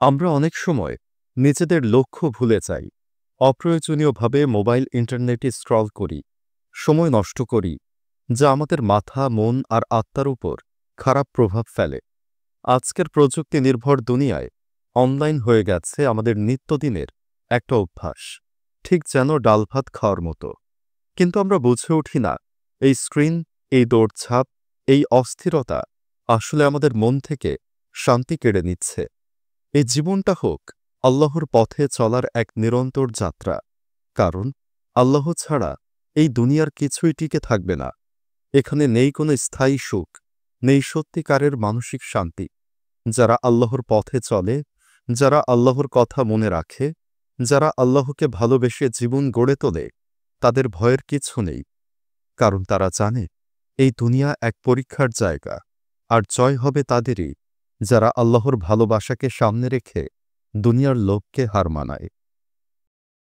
আমরা অনেক সময় নিজেদের লক্ষ্য ভুলে যাই, অপ্রয়োজনীয়ভাবে মোবাইল ইন্টারনেটে স্ক্রল করি, সময় নষ্ট করি, যা আমাদের মাথা, মন আর আত্মার উপর খারাপ প্রভাব ফেলে। আজকের প্রযুক্তি নির্ভর দুনিয়ায় অনলাইন হয়ে গেছে আমাদের নিত্যদিনের একটা অভ্যাস, ঠিক যেন ডাল ভাত খাওয়ার মতো। কিন্তু আমরা বুঝে উঠি না, এই স্ক্রিন, এই দৌড়ঝাঁপ, এই অস্থিরতা আসলে আমাদের মন থেকে শান্তি কেড়ে নিচ্ছে। এই জীবনটা হোক আল্লাহর পথে চলার এক নিরন্তর যাত্রা, কারণ আল্লাহ ছাড়া এই দুনিয়ার কিছুই টিকে থাকবে না। এখানে নেই কোনো স্থায়ী সুখ, নেই সত্যিকারের মানসিক শান্তি। যারা আল্লাহর পথে চলে, যারা আল্লাহর কথা মনে রাখে, যারা আল্লাহকে ভালোবেসে জীবন গড়ে তোলে, তাদের ভয়ের কিছু নেই, কারণ তারা জানে এই দুনিয়া এক পরীক্ষার জায়গা, আর জয় হবে তাদেরই যারা আল্লাহর ভালোবাসাকে সামনে রেখে দুনিয়ার লোককে হার মানায়।